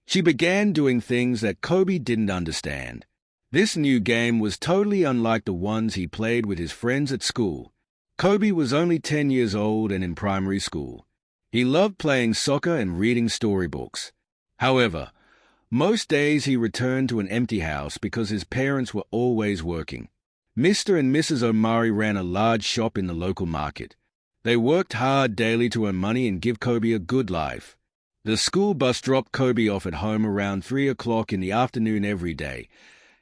She began doing things that Kobe didn't understand. This new game was totally unlike the ones he played with his friends at school. Kobe was only 10 years old and in primary school. He loved playing soccer and reading storybooks. However, most days he returned to an empty house because his parents were always working. Mr. and Mrs. Omari ran a large shop in the local market. They worked hard daily to earn money and give Kobe a good life. The school bus dropped Kobe off at home around 3 o'clock in the afternoon every day,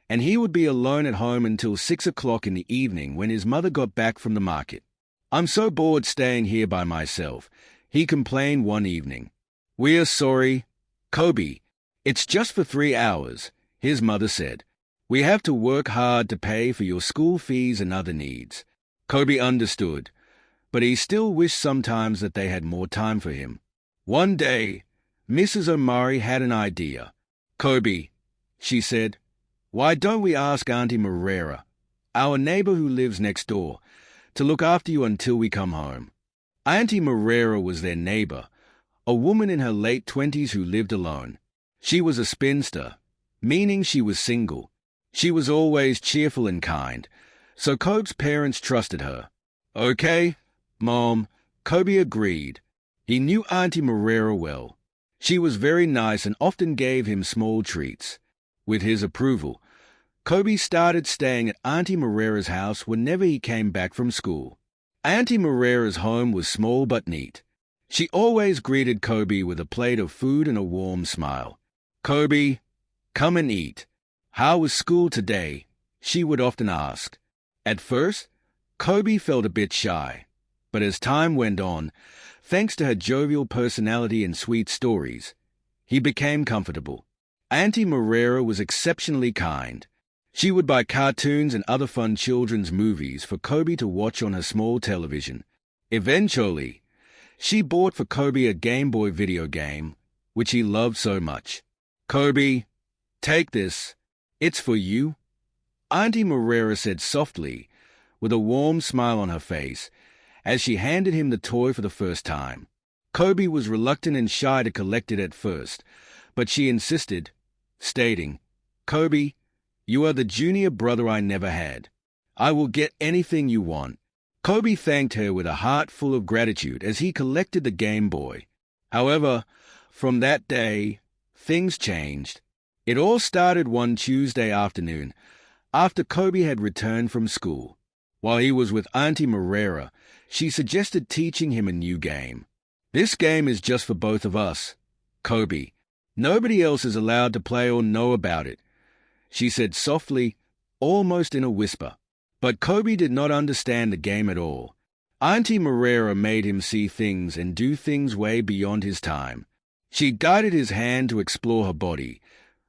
and he would be alone at home until 6 o'clock in the evening when his mother got back from the market. "I'm so bored staying here by myself," he complained one evening. "We are sorry, Kobe. It's just for 3 hours," his mother said. "We have to work hard to pay for your school fees and other needs." Kobe understood, but he still wished sometimes that they had more time for him. One day, Mrs. Omari had an idea. "Kobe," she said, "why don't we ask Auntie Marrera, our neighbor who lives next door, to look after you until we come home?" Auntie Marrera was their neighbor, a woman in her late 20s who lived alone. She was a spinster, meaning she was single. She was always cheerful and kind, so Kobe's parents trusted her. "Okay, Mom," Kobe agreed. He knew Auntie Marrera well. She was very nice and often gave him small treats. With his approval, Kobe started staying at Auntie Marrera's house whenever he came back from school. Auntie Marrera's home was small but neat. She always greeted Kobe with a plate of food and a warm smile. "Kobe, come and eat. How was school today?" she would often ask. At first, Kobe felt a bit shy, but as time went on, thanks to her jovial personality and sweet stories, he became comfortable. Auntie Marrera was exceptionally kind. She would buy cartoons and other fun children's movies for Kobe to watch on her small television. Eventually, she bought for Kobe a Game Boy video game, which he loved so much. "Kobe, take this. It's for you," Auntie Marrera said softly, with a warm smile on her face, as she handed him the toy for the first time. Kobe was reluctant and shy to collect it at first, but she insisted, stating, "Kobe, you are the junior brother I never had. I will get anything you want." Kobe thanked her with a heart full of gratitude as he collected the Game Boy. However, from that day, things changed. It all started one Tuesday afternoon, after Kobe had returned from school. While he was with Auntie Marrera, she suggested teaching him a new game. "This game is just for both of us, Kobe. Nobody else is allowed to play or know about it," she said softly, almost in a whisper. But Kobe did not understand the game at all. Auntie Marrera made him see things and do things way beyond his time. She guided his hand to explore her body,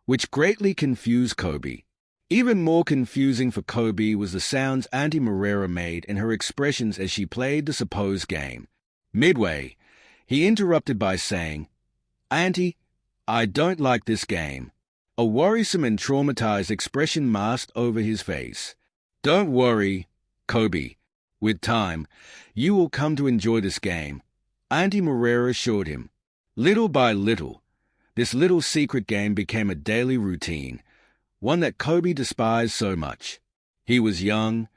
which greatly confused Kobe. Even more confusing for Kobe was the sounds Auntie Marrera made and her expressions as she played the supposed game. Midway, he interrupted by saying, "Auntie, I don't like this game." A worrisome and traumatized expression masked over his face. "Don't worry, Kobe. With time, you will come to enjoy this game," Auntie Marrera assured him. Little by little, this little secret game became a daily routine, one that Kobe despised so much. He was young,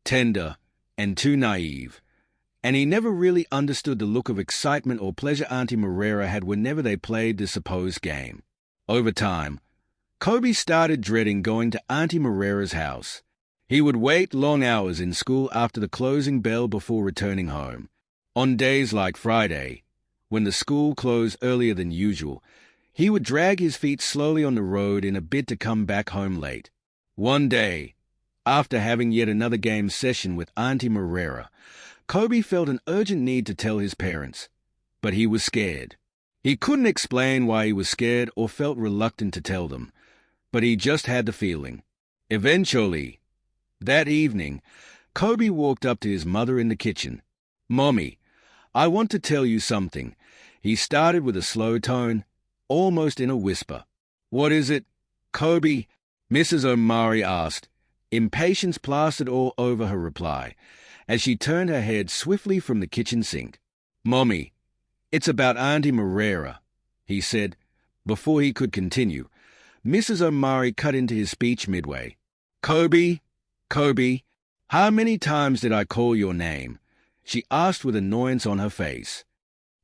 tender, and too naive, and he never really understood the look of excitement or pleasure Auntie Marrera had whenever they played this supposed game. Over time, Kobe started dreading going to Auntie Marrera's house. He would wait long hours in school after the closing bell before returning home. On days like Friday, when the school closed earlier than usual, he would drag his feet slowly on the road in a bid to come back home late. One day, after having yet another game session with Auntie Marrera, Kobe felt an urgent need to tell his parents, but he was scared. He couldn't explain why he was scared or felt reluctant to tell them, but he just had the feeling. Eventually, that evening, Kobe walked up to his mother in the kitchen. "Mommy, I want to tell you something," he started with a slow tone, almost in a whisper. "What is it, Kobe?" Mrs. Omari asked, impatience plastered all over her reply, as she turned her head swiftly from the kitchen sink. "Mommy, it's about Auntie Marrera," he said, Before he could continue, Mrs. Omari cut into his speech midway. "Kobe, Kobe, how many times did I call your name?" she asked with annoyance on her face.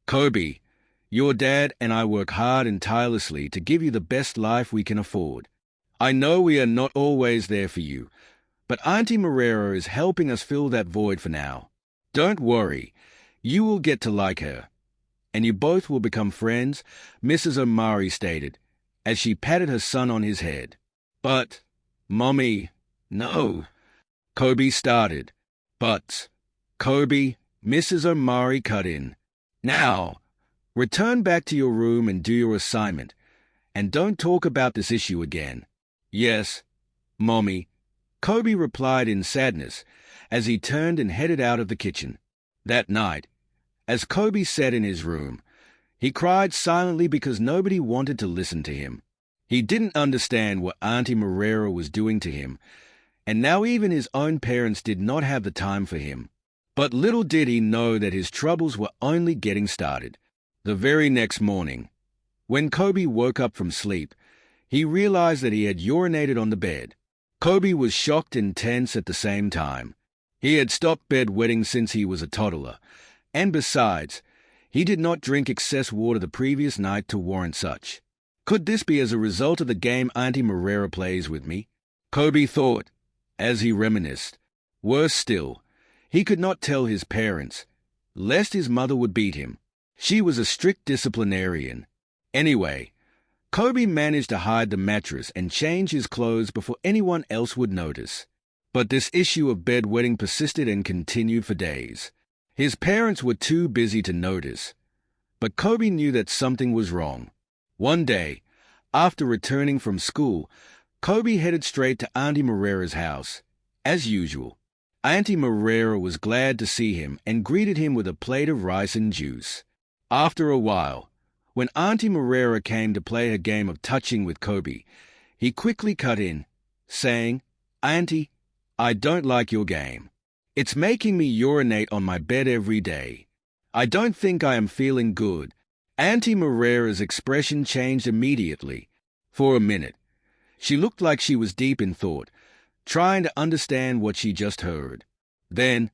"Kobe, your dad and I work hard and tirelessly to give you the best life we can afford. I know we are not always there for you, but Auntie Marrero is helping us fill that void for now. Don't worry, you will get to like her, and you both will become friends," Mrs. Omari stated, as she patted her son on his head. "But, Mommy, no," Kobe started. "But, Kobe," Mrs. Omari cut in. "Now, return back to your room and do your assignment, and don't talk about this issue again." "Yes, Mommy," Kobe replied in sadness as he turned and headed out of the kitchen. That night, as Kobe sat in his room, he cried silently because nobody wanted to listen to him. He didn't understand what Auntie Marrero was doing to him, and now even his own parents did not have the time for him. But little did he know that his troubles were only getting started. The very next morning, when Kobe woke up from sleep, he realized that he had urinated on the bed. Kobe was shocked and tense at the same time. He had stopped bedwetting since he was a toddler, and besides, he did not drink excess water the previous night to warrant such. Could this be as a result of the game Auntie Marrero plays with me? Kobe thought, as he reminisced. Worse still, he could not tell his parents, lest his mother would beat him. She was a strict disciplinarian. Anyway, Kobe managed to hide the mattress and change his clothes before anyone else would notice. But this issue of bedwetting persisted and continued for days. His parents were too busy to notice, but Kobe knew that something was wrong. One day, after returning from school, Kobe headed straight to Auntie Marrero's house. As usual, Auntie Marrero was glad to see him and greeted him with a plate of rice and juice. After a while, when Auntie Marrero came to play her game of touching with Kobe, he quickly cut in, saying, "Auntie, I don't like your game. It's making me urinate on my bed every day. I don't think I am feeling good." Auntie Marrero's expression changed immediately. For a minute, she looked like she was deep in thought, trying to understand what she just heard. Then,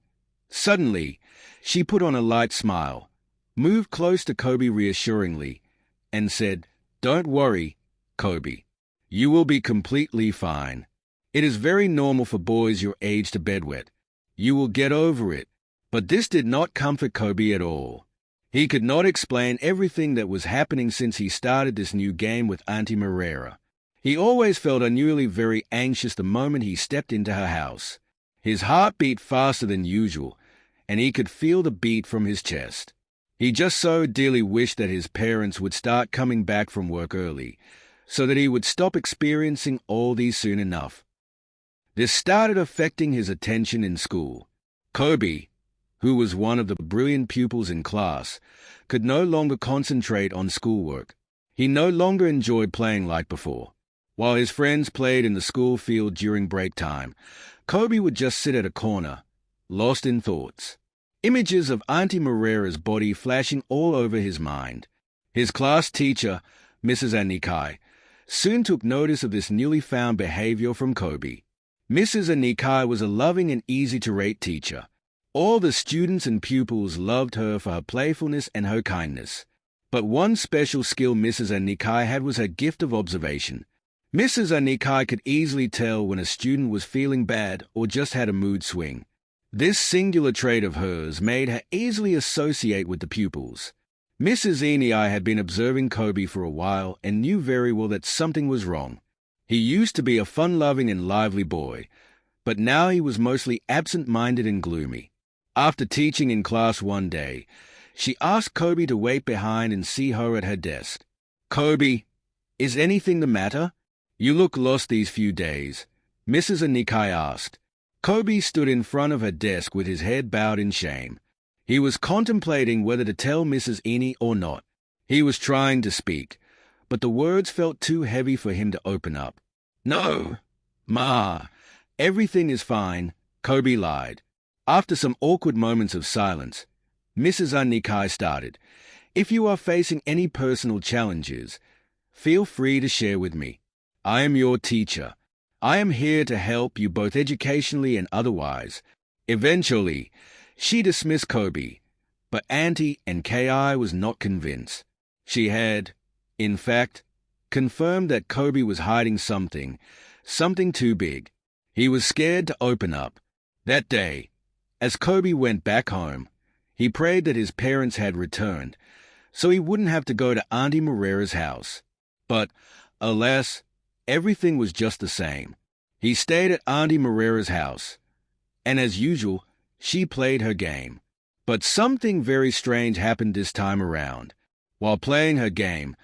suddenly, she put on a light smile, moved close to Kobe reassuringly, and said, "Don't worry, Kobe. You will be completely fine. It is very normal for boys your age to bedwet. You will get over it." But this did not comfort Kobe at all. He could not explain everything that was happening since he started this new game with Auntie Marrero. He always felt unusually very anxious the moment he stepped into her house. His heart beat faster than usual, and he could feel the beat from his chest. He just so dearly wished that his parents would start coming back from work early, so that he would stop experiencing all these soon enough. This started affecting his attention in school. Kobe, who was one of the brilliant pupils in class, could no longer concentrate on schoolwork. He no longer enjoyed playing like before. While his friends played in the school field during break time, Kobe would just sit at a corner, lost in thoughts. Images of Auntie Marrero's body flashing all over his mind. His class teacher, Mrs. Anikai, soon took notice of this newly found behavior from Kobe. Mrs. Anikai was a loving and easy-to-rate teacher. All the students and pupils loved her for her playfulness and her kindness. But one special skill Mrs. Anikai had was her gift of observation. Mrs. Anikai could easily tell when a student was feeling bad or just had a mood swing. This singular trait of hers made her easily associate with the pupils. Mrs. Eni had been observing Kobe for a while and knew very well that something was wrong. He used to be a fun-loving and lively boy, but now he was mostly absent-minded and gloomy. After teaching in class one day, she asked Kobe to wait behind and see her at her desk. "Kobe, is anything the matter? You look lost these few days," Mrs. Anikai asked. Kobe stood in front of her desk with his head bowed in shame. He was contemplating whether to tell Mrs. Eni or not. He was trying to speak, but the words felt too heavy for him to open up. "No, Ma, everything is fine," Kobe lied. After some awkward moments of silence, Mrs. Anikai started, "If you are facing any personal challenges, Feel free to share with me. I am your teacher. I am here to help you both educationally and otherwise. Eventually, she dismissed Kobe, but Auntie NKI was not convinced. She had, in fact, confirmed that Kobe was hiding something too big. He was scared to open up. That day, as Kobe went back home, he prayed that his parents had returned, so he wouldn't have to go to Auntie Morera's house. But, alas, everything was just the same. He stayed at Auntie Morera's house, and as usual, she played her game. But something very strange happened this time around. While playing her game,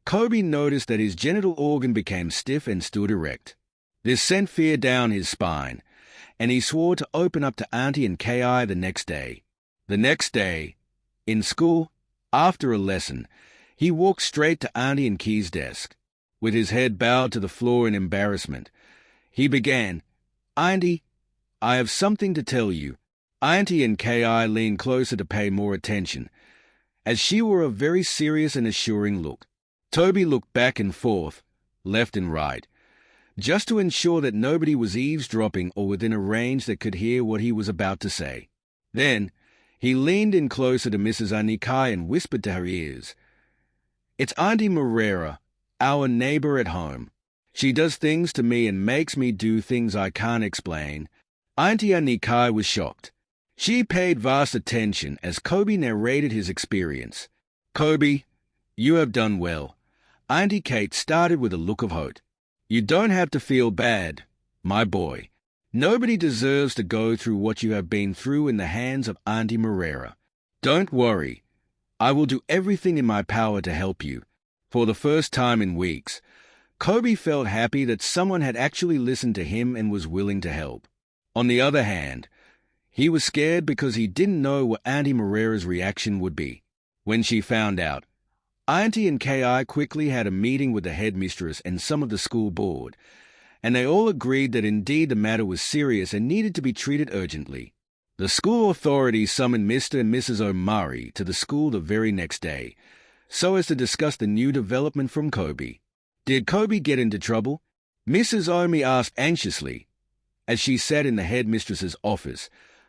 Kobe noticed that his genital organ became stiff and stood erect. This sent fear down his spine, and he swore to open up to Auntie and Ki the next day. The next day, in school, after a lesson, he walked straight to Auntie and Ki's desk. With his head bowed to the floor in embarrassment, he began, "Auntie, I have something to tell you." Auntie and Ki leaned closer to pay more attention, as she wore a very serious and assuring look. Toby looked back and forth, left and right, just to ensure that nobody was eavesdropping or within a range that could hear what he was about to say. Then, he leaned in closer to Mrs. Anikai and whispered to her ears, "It's Auntie Morera, our neighbor at home. She does things to me and makes me do things I can't explain." Auntie Anikai was shocked. She paid vast attention as Kobe narrated his experience. "Kobe, you have done well." Auntie Kate started with a look of hope. "You don't have to feel bad, my boy. Nobody deserves to go through what you have been through in the hands of Auntie Morera. Don't worry. I will do everything in my power to help you." For the first time in weeks, Kobe felt happy that someone had actually listened to him and was willing to help. On the other hand, he was scared because he didn't know what Auntie Morera's reaction would be. When she found out, Auntie and Ki quickly had a meeting with the headmistress and some of the school board, and they all agreed that indeed the matter was serious and needed to be treated urgently. The school authorities summoned Mr. and Mrs. Omari to the school the very next day, so as to discuss the new development from Kobe. Did Kobe get into trouble? Mrs. Omi asked anxiously, as she sat in the headmistress's office,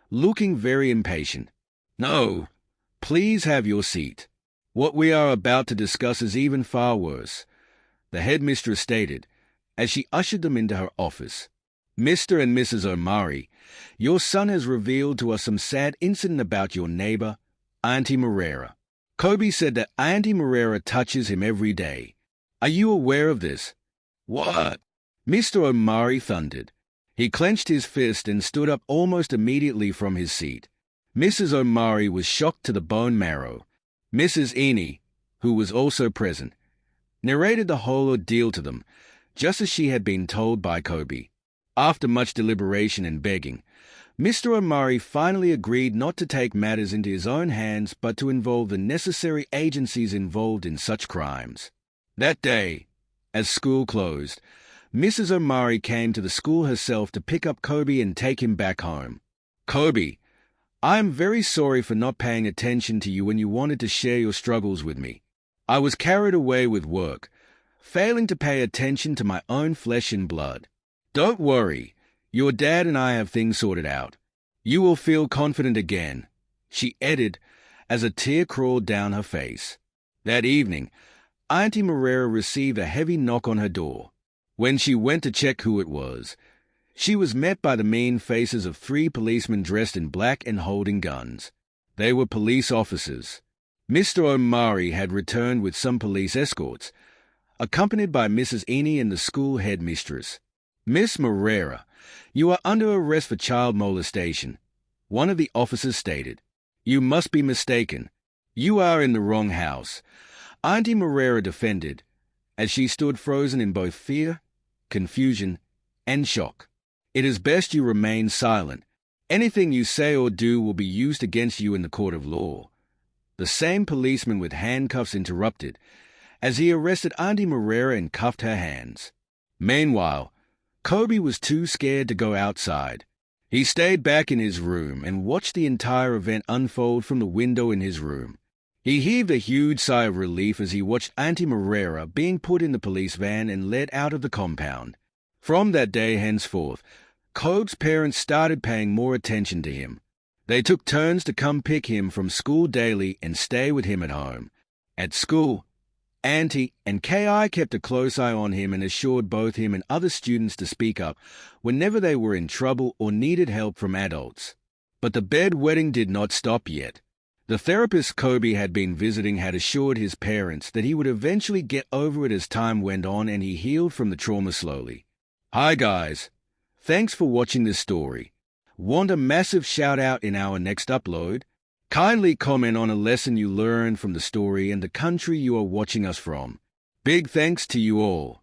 looking very impatient. "No, please have your seat. What we are about to discuss is even far worse," the headmistress stated, as she ushered them into her office. "Mr. and Mrs. Omari, your son has revealed to us some sad incident about your neighbor, Auntie Morera. Kobe said that Auntie Morera touches him every day. Are you aware of this?" "What?" Mr. Omari thundered. He clenched his fist and stood up almost immediately from his seat. Mrs. Omari was shocked to the bone marrow. Mrs. Eni, who was also present, narrated the whole ordeal to them, just as she had been told by Kobe. After much deliberation and begging, Mr. Omari finally agreed not to take matters into his own hands but to involve the necessary agencies involved in such crimes. That day, as school closed, Mrs. Omari came to the school herself to pick up Kobe and take him back home. "Kobe, I am very sorry for not paying attention to you when you wanted to share your struggles with me. I was carried away with work, failing to pay attention to my own flesh and blood. Don't worry, your dad and I have things sorted out. You will feel confident again," she added as a tear crawled down her face. That evening, Auntie Morera received a heavy knock on her door. When she went to check who it was, she was met by the mean faces of 3 policemen dressed in black and holding guns. They were police officers. Mr. Omari had returned with some police escorts, accompanied by Mrs. Eni and the school headmistress. "Miss Morera, you are under arrest for child molestation," one of the officers stated. "You must be mistaken. You are in the wrong house," Auntie Morera defended, as she stood frozen in both fear, confusion, and shock. "It is best you remain silent. Anything you say or do will be used against you in the court of law." The same policeman with handcuffs interrupted, as he arrested Auntie Morera and cuffed her hands. Meanwhile, Kobe was too scared to go outside. He stayed back in his room and watched the entire event unfold from the window in his room. He heaved a huge sigh of relief as he watched Auntie Morera being put in the police van and led out of the compound. From that day henceforth, Kobe's parents started paying more attention to him. They took turns to come pick him from school daily and stay with him at home. At school, Auntie and Ki kept a close eye on him and assured both him and other students to speak up whenever they were in trouble or needed help from adults. But the bedwetting did not stop yet. The therapist Kobe had been visiting had assured his parents that he would eventually get over it as time went on and he healed from the trauma slowly. Hi guys, thanks for watching this story. Want a massive shout out in our next upload? Kindly comment on a lesson you learned from the story and the country you are watching us from. Big thanks to you all.